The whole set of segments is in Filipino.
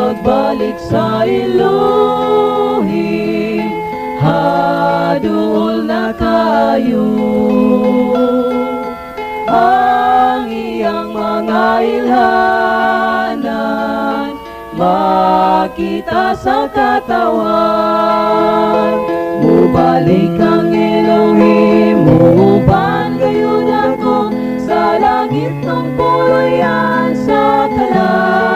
pagbalik sa Elohim, hadul na kayo. Ang iyang mga ilhanan makita sa katawan. Mubalik ang Elohim, muuban gayon ako sa langit ng puluyan sa kalang.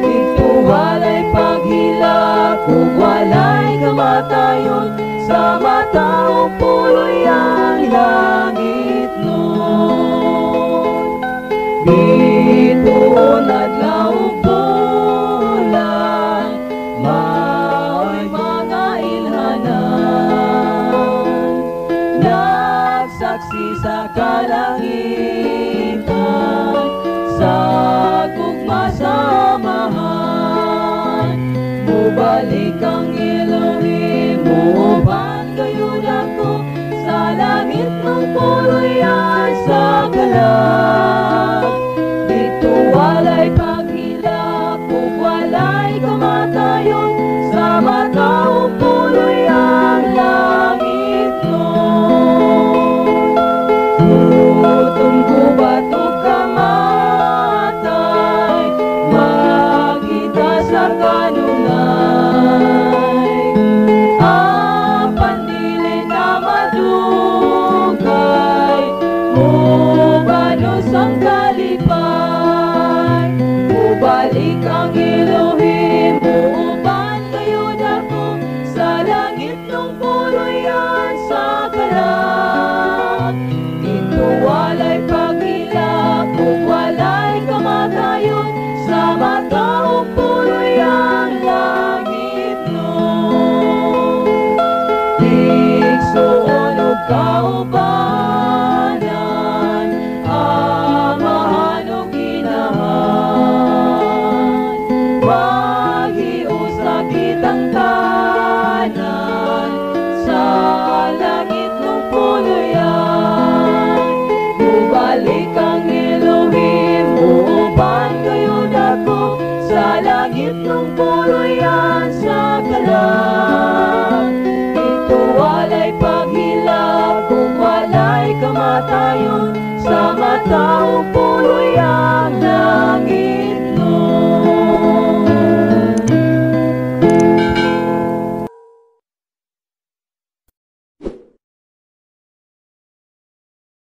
Ito walay paghilak, kung walay kamatayon sa mataong puluyang langit nun. Bituon adlaw bulan, mao'y mga ilhanan, nagsaksi sa kalangitan, sa gugma samahan. Mubalik ang Elohim, muuban gayon ako sa langit ng puluyan sa kalang. Dito walay paghilak, kung walay kamatayon sa mataong puluyang langit nun. Gutom ko ba't o kamatay, magita sa kanunay. Ang pandili na madugay, mubanos ang kalipay. Mubalik ang Elohim, muuban gayon ako sa langit ng puluyan sa kalang. Dito walay paghilak, kung walay kamatayon sa mataong puluyang langit nun. Igsuon o kaubanan, amahan o ginahan, maghiusakit ang tanan sa langit ng puluyan. Mubalik ang Elohim, muuban gayon ako sa langit ng puluyan sa kalang. Dito walay paghilak, kung walay kamatayon sa mataong puluyang langit.